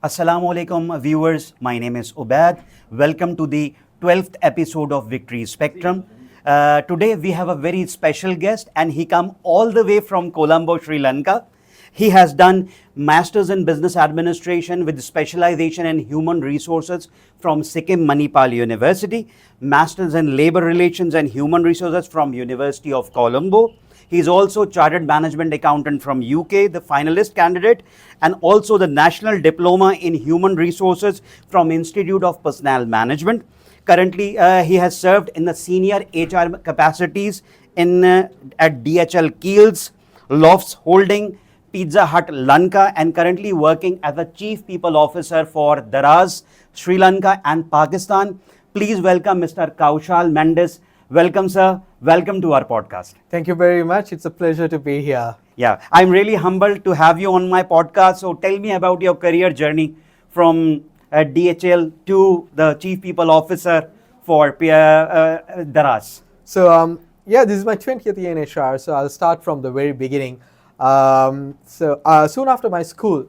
Assalamu alaikum viewers, my name is Ubaid. Welcome to the 12th episode of Victory Spectrum. Today we have a very special guest and he come all the way from Colombo, Sri Lanka. He has done Masters in Business Administration with specialization in Human Resources from Sikkim Manipal University, Masters in Labor Relations and Human Resources from University of Colombo. He is also Chartered Management Accountant from UK, the finalist candidate, and also the National Diploma in Human Resources from Institute of Personnel Management. Currently, he has served in the senior HR capacities at DHL Keels, Lofts Holding, Pizza Hut Lanka, and currently working as a Chief People Officer for Daraz, Sri Lanka and Pakistan. Please welcome Mr. Kaushal Mendis. Welcome, sir. Welcome to our podcast. Thank you very much. It's a pleasure to be here. Yeah, I'm really humbled to have you on my podcast. So tell me about your career journey from DHL to the Chief People Officer for Daraz. So, this is my 20th year in HR. So I'll start from the very beginning. Soon after my school,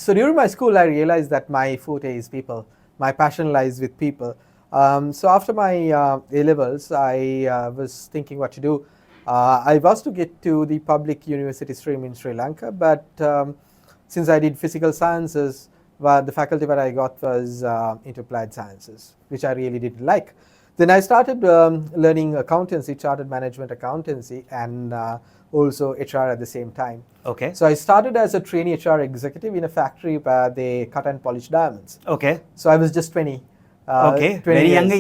during my school, I realized that my forte is people. My passion lies with people. So after my A-levels, I was thinking what to do. I was to get to the public university stream in Sri Lanka, but since I did physical sciences, the faculty that I got was into applied sciences, which I really didn't like. Then I started learning accountancy, chartered management accountancy, and also HR at the same time. Okay. So I started as a trainee HR executive in a factory where they cut and polish diamonds. Okay. So I was just 20. Okay, 20 very years, young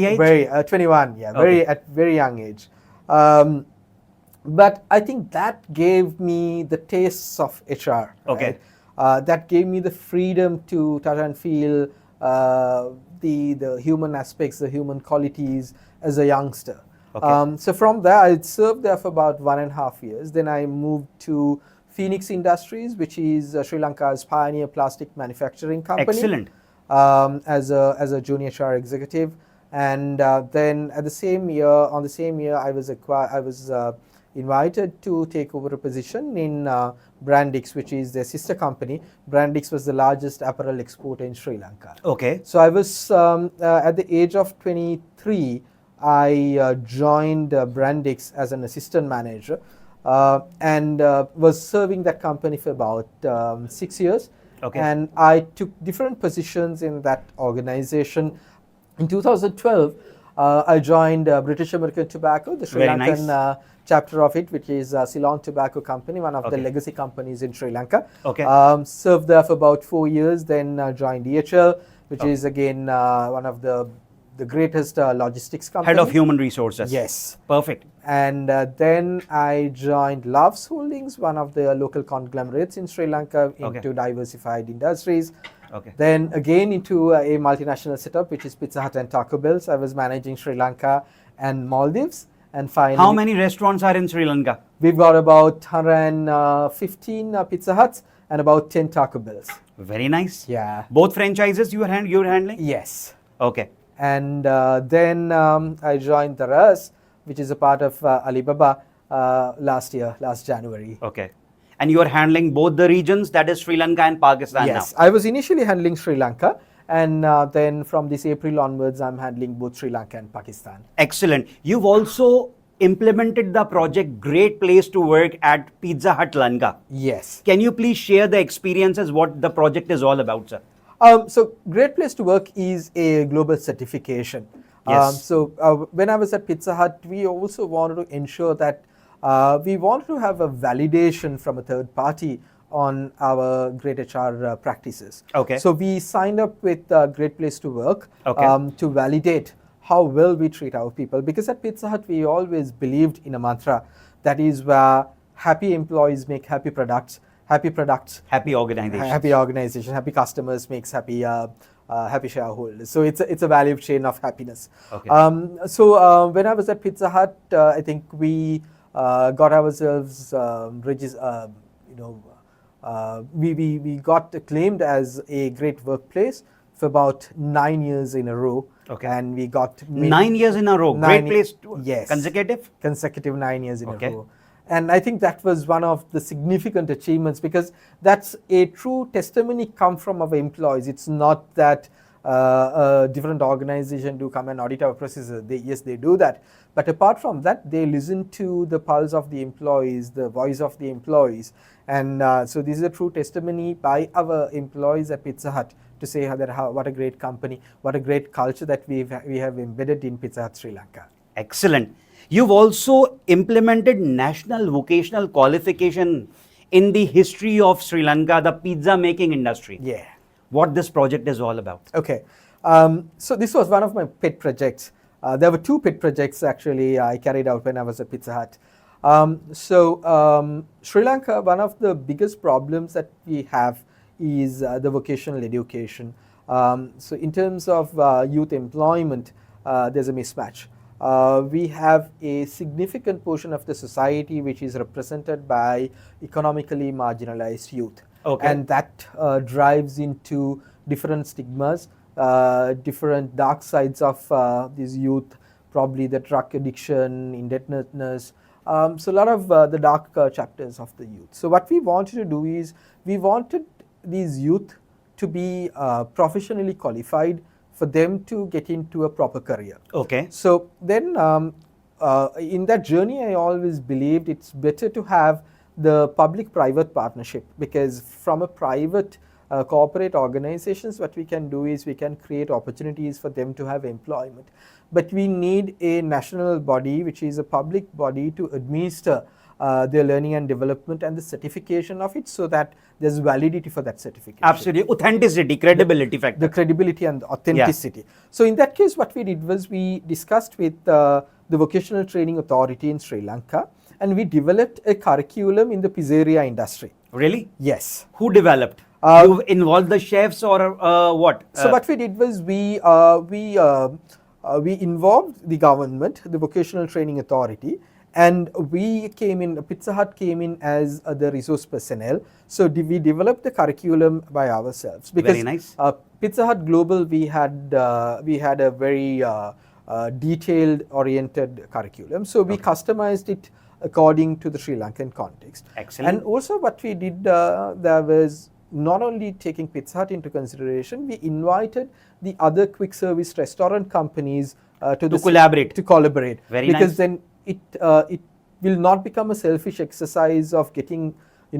age? 21, yeah, Okay. at very young age. But I think that gave me the tastes of HR. Okay. Right? That gave me the freedom to touch and feel the human aspects, the human qualities as a youngster. Okay. So from there, I served there for about 1.5 years. Then I moved to Phoenix Industries, which is Sri Lanka's pioneer plastic manufacturing company. Excellent. As a junior HR executive, and then on the same year, I was invited to take over a position in Brandix, which is their sister company. Brandix was the largest apparel exporter in Sri Lanka. Okay. So I was at the age of 23, I joined Brandix as an assistant manager, and was serving that company for about 6 years. Okay. And I took different positions in that organization. In 2012, I joined British American Tobacco, the Sri Very Lankan nice. chapter of it, which is Ceylon Tobacco Company, one of the Okay. legacy companies in Sri Lanka. Okay. Served there for about 4 years, then joined DHL, which Okay. is again one of the greatest logistics company. Head of Human Resources. Yes. Perfect. And then I joined Loves Holdings, one of the local conglomerates in Sri Lanka, into Okay. diversified industries. Okay. Then again into a multinational setup, which is Pizza Hut and Taco Bell's. I was managing Sri Lanka and Maldives. And finally, How many restaurants are in Sri Lanka? we've got about 115 Pizza Huts and about 10 Taco Bells. Very nice. Yeah. Both franchises you're handling? Yes. Okay. And then I joined Daraz, which is a part of Alibaba last January. Okay. And you are handling both the regions, that is Sri Lanka and Pakistan Yes, now? I was initially handling Sri Lanka, and then from this April onwards, I'm handling both Sri Lanka and Pakistan. Excellent. You've also implemented the project Great Place to Work at Pizza Hut Lanka. Yes. Can you please share the experiences, what the project is all about, sir? So Great Place to Work is a global certification. Yes. When I was at Pizza Hut, we also wanted to ensure that we wanted to have a validation from a third party on our great HR practices. Okay. So we signed up with Great Place to Work Okay. to validate how well we treat our people. Because at Pizza Hut, we always believed in a mantra that is where happy employees make happy products, happy organization, happy customers makes happy shareholders. So it's a value chain of happiness. Okay. When I was at Pizza Hut, I think we got ourselves we got acclaimed as a great workplace for about 9 years in a row. Okay. And we got 9 years in a row. Great place. Yes. Consecutive 9 years in Okay. a row. And I think that was one of the significant achievements, because that's a true testimony come from our employees. It's not that a different organization do come and audit our processes. Yes, they do that. But apart from that, they listen to the pulse of the employees, the voice of the employees. And so this is a true testimony by our employees at Pizza Hut to say what a great company, what a great culture that we have embedded in Pizza Hut Sri Lanka. Excellent. You've also implemented national vocational qualification in the history of Sri Lanka, the pizza making industry. Yeah. What this project is all about. Okay. So this was one of my pet projects. There were two pet projects actually I carried out when I was at Pizza Hut. Sri Lanka, one of the biggest problems that we have is the vocational education. So in terms of youth employment, there's a mismatch. We have a significant portion of the society which is represented by economically marginalized youth. Okay. And that drives into different stigmas, different dark sides of these youth, probably the drug addiction, indebtedness. So a lot of the dark chapters of the youth. So what we wanted to do is we wanted these youth to be professionally qualified for them to get into a proper career. Okay. So then in that journey, I always believed it's better to have the public-private partnership, because from a private corporate organizations, what we can do is we can create opportunities for them to have employment. But we need a national body, which is a public body, to administer their learning and development and the certification of it, so that there's validity for that certification. Absolutely. Authenticity, credibility factor. The credibility and the authenticity. Yeah. So in that case, what we did was we discussed with the Vocational Training Authority in Sri Lanka, and we developed a curriculum in the pizzeria industry. Really? Yes. Who developed? You involved the chefs or what? So what we did was we involved the government, the Vocational Training Authority, and we came in, Pizza Hut came in as the resource personnel. So we developed the curriculum by ourselves. Because very nice. Pizza Hut Global, we had a very detailed oriented curriculum. So we customized it according to the Sri Lankan context. Excellent. And also what we did, there was not only taking Pizza Hut into consideration, we invited the other quick service restaurant companies to collaborate. Very because nice. Then it will not become a selfish exercise of getting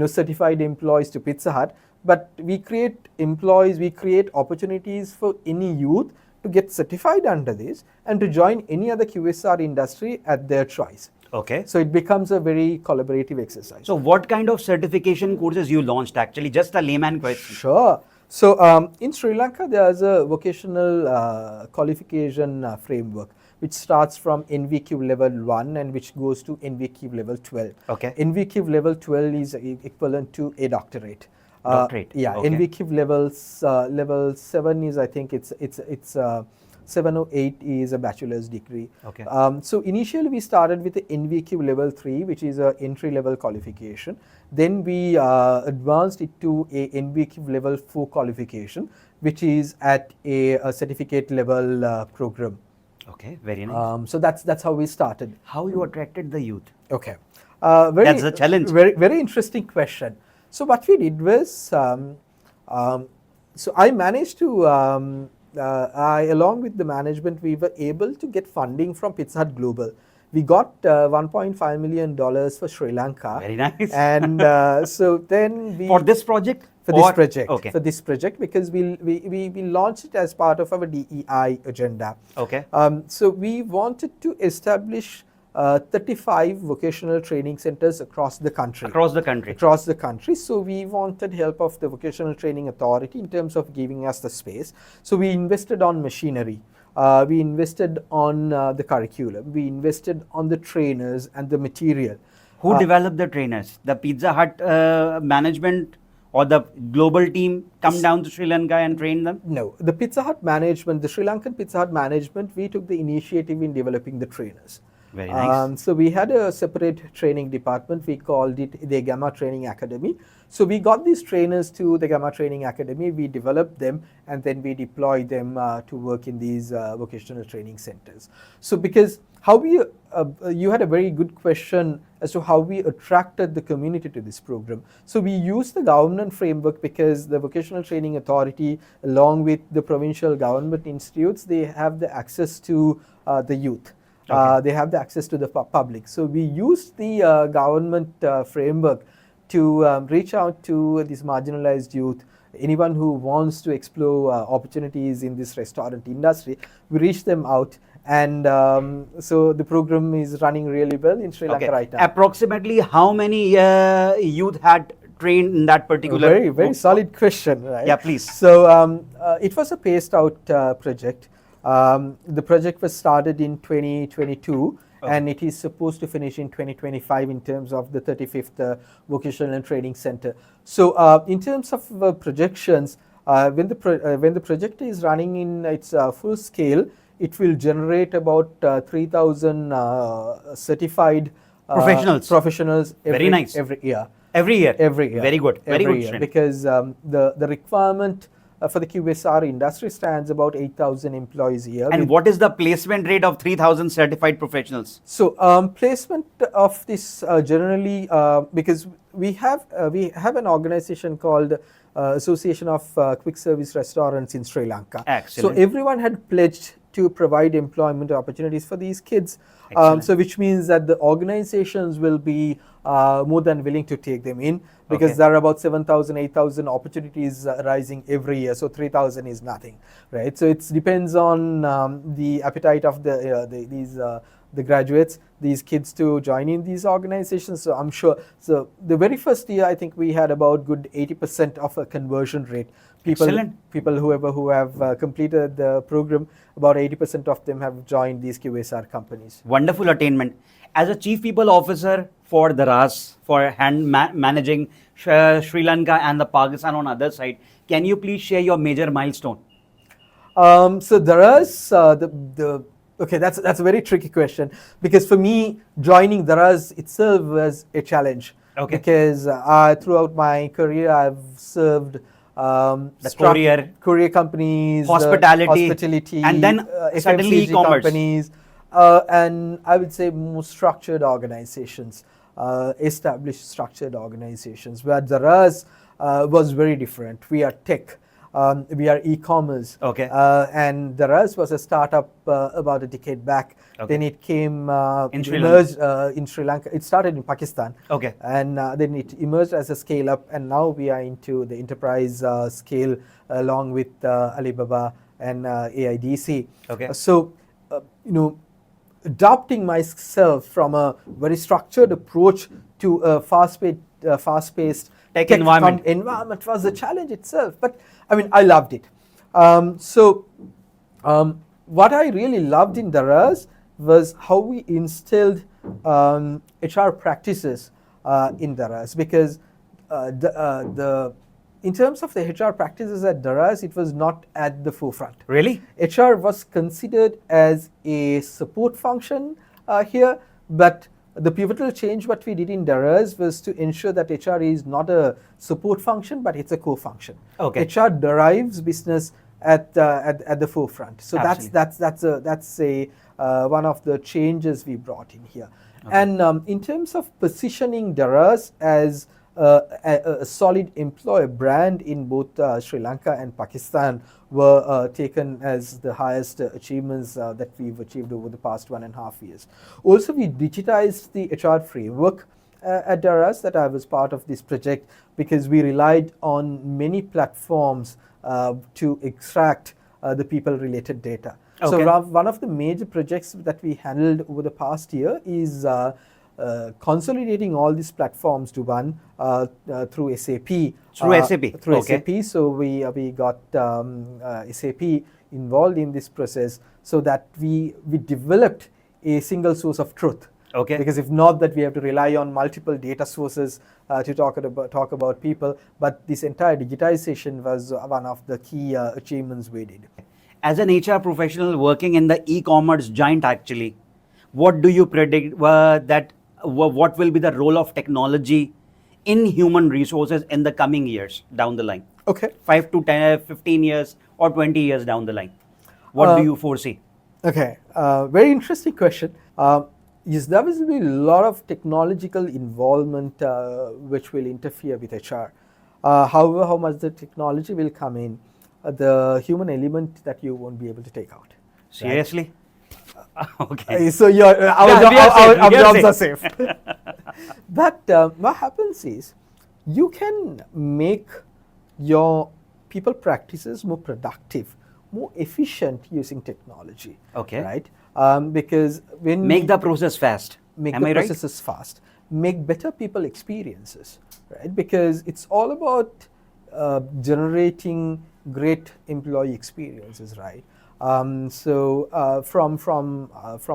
certified employees to Pizza Hut, but we create employees, we create opportunities for any youth to get certified under this and to join any other QSR industry at their choice. Okay. So it becomes a very collaborative exercise. So what kind of certification courses you launched actually? Just a layman question. Sure. So in Sri Lanka, there's a vocational qualification framework, which starts from NVQ level 1 and which goes to NVQ level 12. Okay. NVQ level 12 is equivalent to a doctorate. Doctorate. Yeah. Okay. NVQ level 7 is, I think it's 7 or 8 is a bachelor's degree. Okay. So initially we started with the NVQ level 3, which is a entry level qualification. Then we advanced it to a NVQ level 4 qualification, which is at a certificate level program. Okay, very nice. So that's how we started. How you attracted the youth? Okay. That's the challenge. Very interesting question. So what we did was, so I managed to, along with the management, we were able to get funding from Pizza Hut Global. We got $1.5 million for Sri Lanka. Very nice. And so then we... For this project? For this project. Okay. For this project, because we launched it as part of our DEI agenda. Okay. So we wanted to establish 35 vocational training centers across the country. Across the country. Across the country. So we wanted help of the Vocational Training Authority in terms of giving us the space. So we invested on machinery. We invested on the curriculum. We invested on the trainers and the material. Who developed the trainers? The Pizza Hut management or the global team come down to Sri Lanka and train them? No, the Pizza Hut management, the Sri Lankan Pizza Hut management, we took the initiative in developing the trainers. Very nice. So we had a separate training department. We called it the Gamma Training Academy. So we got these trainers to the Gamma Training Academy. We developed them and then we deployed them to work in these vocational training centers. So because how we, you had a very good question as to how we attracted the community to this program. So we used the government framework because the Vocational Training Authority, along with the provincial government institutes, they have the access to the youth. They have the access to the public. So we used the government framework to reach out to this marginalized youth, anyone who wants to explore opportunities in this restaurant industry. We reach them out, and so the program is running really well in Sri Lanka right now. Approximately how many youth had trained in that particular? Very solid question, right? Yeah, please. So it was a paced out project. The project was started in 2022 and it is supposed to finish in 2025 in terms of the 35th Vocational and Training Center. So in terms of projections, when the project is running in its full scale, it will generate about 3,000 certified professionals Very nice. every year. Every year? Every year. Very good. Very every good. Year, because the requirement for the QSR industry stands about 8,000 employees a year. And what is the placement rate of 3,000 certified professionals? So placement of this generally, because we have an organization called Association of Quick Service Restaurants in Sri Lanka. Excellent. So everyone had pledged to provide employment opportunities for these kids. So which means that the organizations will be more than willing to take them in, because there are about 7,000, 8,000 opportunities arising every year. So 3,000 is nothing, right? So it depends on the appetite of the graduates, these kids, to join in these organizations. So I'm sure, so the very first year, I think we had about good 80% of a conversion rate. People who have completed the program, about 80% of them have joined these QSR companies. Wonderful attainment. As a Chief People Officer for Daraz, for managing Sri Lanka and the Pakistan on other side, can you please share your major milestone? So Daraz, okay, that's a very tricky question, because for me, joining Daraz itself was a challenge. Because throughout my career, I've served courier companies, hospitality, and then suddenly e-commerce companies, and I would say more structured organizations, established structured organizations, where Daraz was very different. We are tech. We are e-commerce, and Daraz was a startup about a decade back. Then it came emerged in Sri Lanka. It started in Pakistan, and then it emerged as a scale up, and now we are into the enterprise scale along with Alibaba and AIDC. So adapting myself from a very structured approach to a fast-paced tech environment was a challenge itself, but I mean, I loved it. So what I really loved in Daraz was how we instilled HR practices in Daraz, because in terms of the HR practices at Daraz, it was not at the forefront. Really? HR was considered as a support function here, but the pivotal change what we did in Daraz was to ensure that HR is not a support function, but it's a core function. HR derives business at the forefront. So that's one of the changes we brought in here. And in terms of positioning Daraz as a solid employer brand in both Sri Lanka and Pakistan were taken as the highest achievements that we've achieved over the past 1.5 years. Also, we digitized the HR framework at Daraz, that I was part of this project, because we relied on many platforms to extract the people-related data. So one of the major projects that we handled over the past year is consolidating all these platforms to one through SAP. SAP. So we got SAP involved in this process, so that we developed a single source of truth. Because if not, that we have to rely on multiple data sources to talk about people. But this entire digitization was one of the key achievements we did. As an HR professional working in the e-commerce giant, actually, what do you predict what will be the role of technology in human resources in the coming years down the line? Okay. 5 to 10, 15 years or 20 years down the line. What do you foresee? Okay, very interesting question. Yes, there will be a lot of technological involvement which will interfere with HR. However, how much the technology will come in, the human element that you won't be able to take out. Seriously? Okay. So your our jobs are safe. But what happens is you can make your people practices more productive, more efficient using technology. Okay. Right? Because when Make the process fast. make Am the I right? processes fast, make better people experiences, right? Because it's all about generating great employee experiences, right? From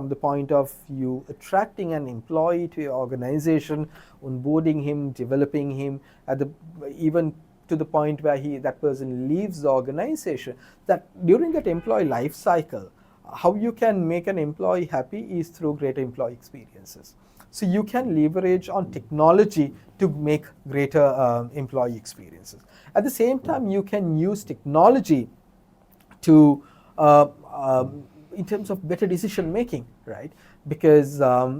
the point of view attracting an employee to your organization, onboarding him, developing him, even to the point where that person leaves the organization, that during that employee life cycle, how you can make an employee happy is through greater employee experiences. So you can leverage on technology to make greater employee experiences. At the same time, you can use technology to in terms of better decision making, right? Because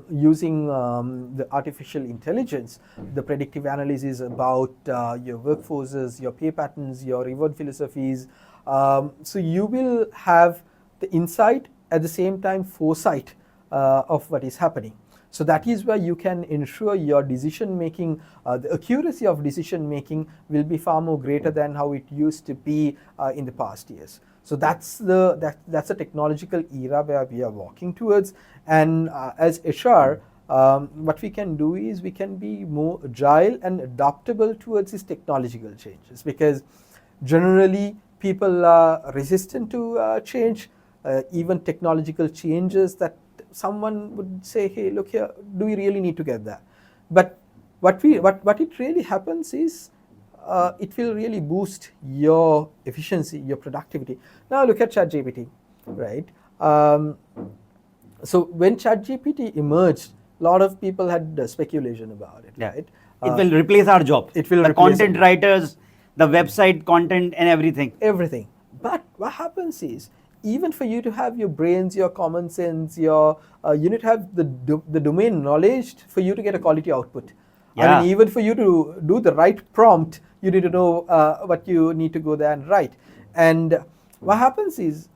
using the artificial intelligence, the predictive analysis about your workforces, your pay patterns, your reward philosophies, so you will have the insight, at the same time foresight of what is happening. So that is where you can ensure your decision making, the accuracy of decision making will be far more greater than how it used to be in the past years. So that's a technological era where we are walking towards. And as HR, what we can do is we can be more agile and adaptable towards these technological changes, because generally people are resistant to change, even technological changes that someone would say, hey, look here, do we really need to get that? But what it really happens is it will really boost your efficiency, your productivity. Now look at ChatGPT, right? So when ChatGPT emerged, a lot of people had speculation about it, Yeah. right? It will replace our job. It will the replace content writers, the website content and everything. Everything. But what happens is, even for you to have your brains, your common sense, your you need to have the domain knowledge for you to get a quality output. Yeah. I mean, even for you to do the right prompt, you need to know what you need to go there and write. And what happens is,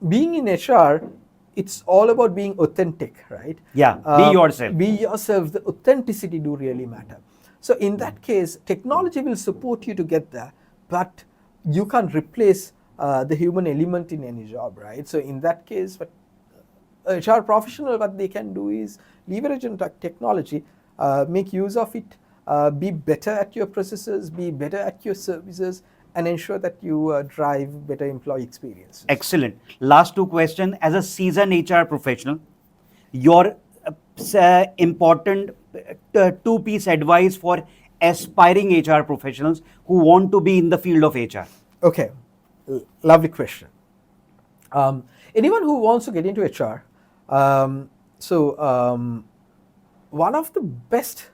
being in HR, it's all about being authentic, right? Yeah, be yourself. Be yourself. The authenticity do really matter. So in that case, technology will support you to get there, but you can't replace the human element in any job, right? So in that case, what HR professional, what they can do is leverage on technology, make use of it, be better at your processes, be better at your services, and ensure that you drive better employee experiences. Excellent. Last two questions. As a seasoned HR professional, your important two-piece advice for aspiring HR professionals who want to be in the field of HR. Okay, lovely question. Anyone who wants to get into HR, one of the best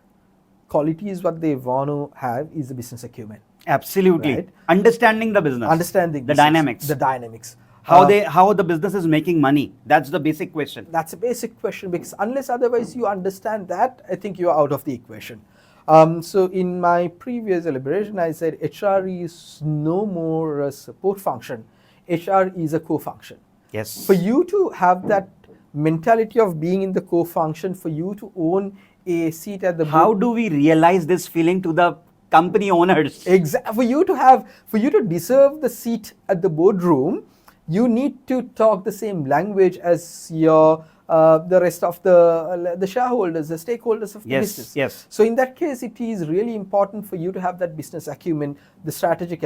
qualities what they want to have is the business acumen. Absolutely. Right. Understanding the business. Understanding the business, dynamics. The dynamics. How the business is making money. That's the basic question. That's a basic question, because unless otherwise you understand that, I think you are out of the equation. So in my previous elaboration, I said HR is no more a support function. HR is a co-function. Yes. For you to have that mentality of being in the co-function, for you to own a seat at the board. How do we realize this feeling to the company owners? Exactly. For you to deserve the seat at the boardroom, you need to talk the same language as your the rest of the shareholders, the stakeholders of the business. Yes. So in that case, it is really important for you to have that business acumen, the strategic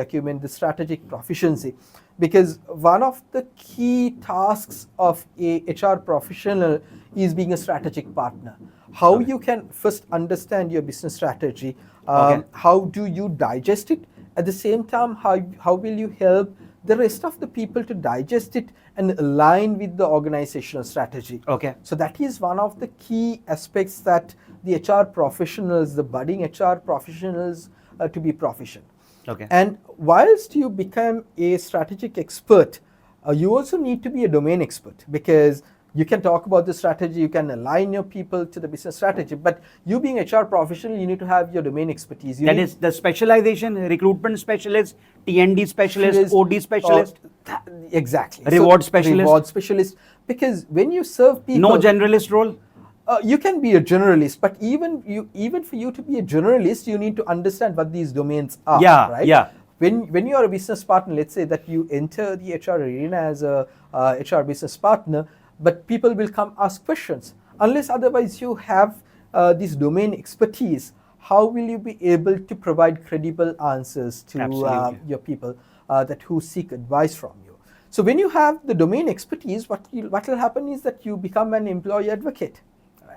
proficiency, because one of the key tasks of a HR professional is being a strategic partner. How you can first understand your business strategy, how do you digest it? At the same time, how will you help the rest of the people to digest it and align with the organizational strategy. Okay. So that is one of the key aspects that the HR professionals, the budding HR professionals, to be proficient. Okay. And whilst you become a strategic expert, you also need to be a domain expert, because you can talk about the strategy, you can align your people to the business strategy, but you being HR professional, you need to have your domain expertise. That is the specialization, recruitment specialist, T&D specialist, OD specialist. Exactly. Reward specialist. Reward specialist. Because when you serve people, No generalist role. You can be a generalist, but even for you to be a generalist, you need to understand what these domains are. Yeah, right? yeah. When you are a business partner, let's say that you enter the HR arena as a HR business partner, but people will come ask questions. Unless otherwise you have this domain expertise, how will you be able to provide credible answers to your people that who seek advice from you? So when you have the domain expertise, what will happen is that you become an employee advocate.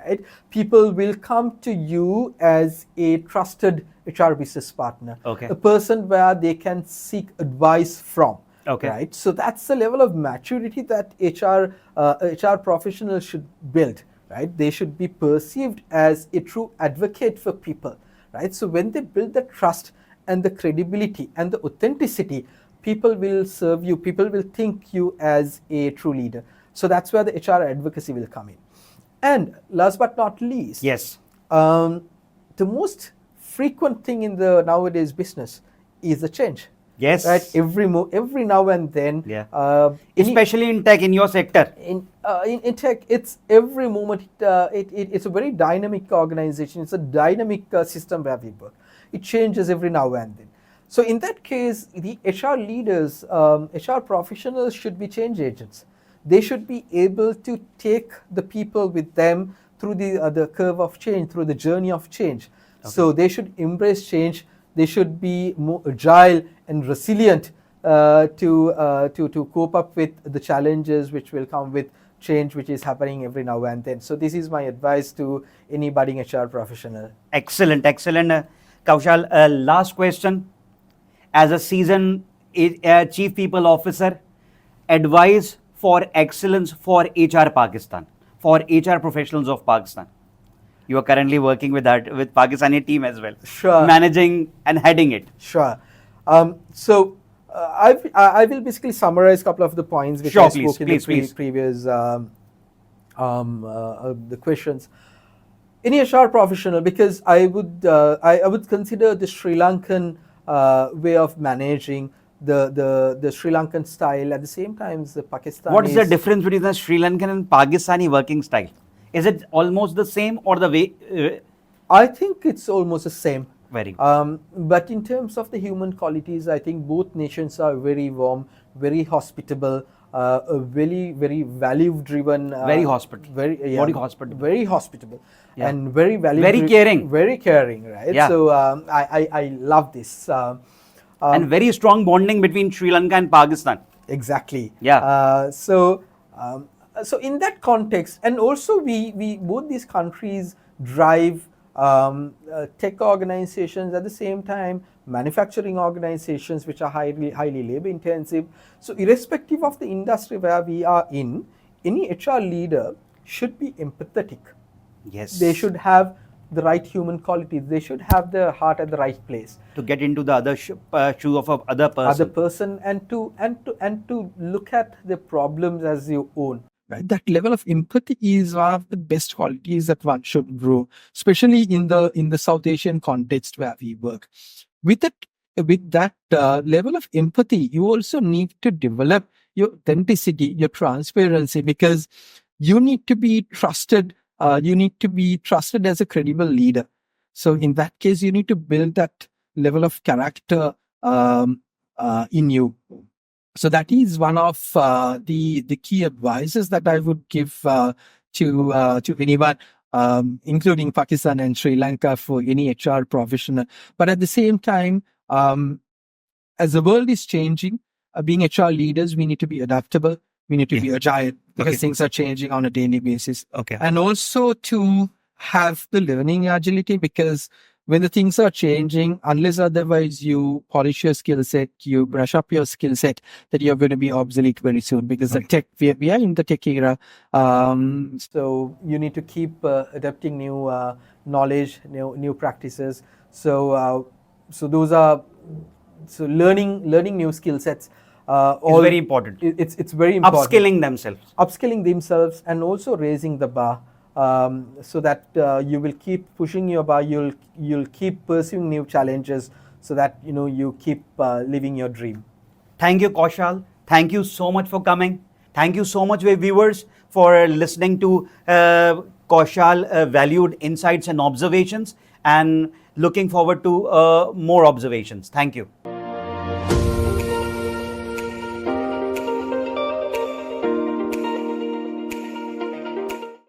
Right? People will come to you as a trusted HR business partner, okay. a person where they can seek advice from. Okay. Right? So that's the level of maturity that HR professionals should build. Right? They should be perceived as a true advocate for people. Right? So when they build the trust and the credibility and the authenticity, people will serve you. People will think you as a true leader. So that's where the HR advocacy will come in. And last but not least, yes, the most frequent thing in the nowadays business is the change. Yes. Right. Every now and then. Yeah. Especially in tech, in your sector. In tech, it's every moment. It's a very dynamic organization. It's a dynamic system where we work. It changes every now and then. So in that case, the HR leaders, HR professionals should be change agents. They should be able to take the people with them through the curve of change, through the journey of change. Okay. So they should embrace change. They should be more agile and resilient to cope up with the challenges which will come with change, which is happening every now and then. So this is my advice to any budding HR professional. Excellent, excellent. Kaushal, last question. As a seasoned Chief People Officer, advice for excellence for HR Pakistan, for HR professionals of Pakistan. You are currently working with Pakistani team as well. Sure. Managing and heading it. Sure. So I will basically summarize a couple of the points which I spoke in the previous the questions. Any HR professional, because I would consider the Sri Lankan way of managing, the Sri Lankan style, at the same time the Pakistani. What is the difference between the Sri Lankan and Pakistani working style? Is it almost the same, or the way? I think it's almost the same. Very good. But in terms of the human qualities, I think both nations are very warm, very hospitable, very value-driven. Very hospitable. Very hospitable. Yeah. And very value. Very caring. Very caring, right? Yeah. So I love this. And very strong bonding between Sri Lanka and Pakistan. Exactly. Yeah. So in that context, and also we both these countries drive tech organizations, at the same time manufacturing organizations which are highly labor intensive. So irrespective of the industry where we are in, any HR leader should be empathetic. Yes. They should have the right human qualities. They should have their heart at the right place. To get into the other shoe of other person. And to look at the problems as your own. Right? That level of empathy is one of the best qualities that one should grow, especially in the South Asian context where we work. With that level of empathy, you also need to develop your authenticity, your transparency, because you need to be trusted. You need to be trusted as a credible leader. So in that case, you need to build that level of character in you. So that is one of the key advices that I would give to anyone, including Pakistan and Sri Lanka, for any HR professional. But at the same time, as the world is changing, being HR leaders, we need to be adaptable. We need to be agile, because things are changing on a daily basis. Okay. And also to have the learning agility, because when the things are changing, unless otherwise you polish your skill set, you brush up your skill set, that you're going to be obsolete very soon, because the tech, we are in the tech era. So you need to keep adapting new knowledge, new practices. So those are learning new skill sets. It's very important. It's very important. Upskilling themselves, and also raising the bar, so that you will keep pushing your bar. You'll keep pursuing new challenges, so that you keep living your dream. Thank you, Kaushal. Thank you so much for coming. Thank you so much, viewers, for listening to Kaushal valued insights and observations, and looking forward to more observations. Thank you.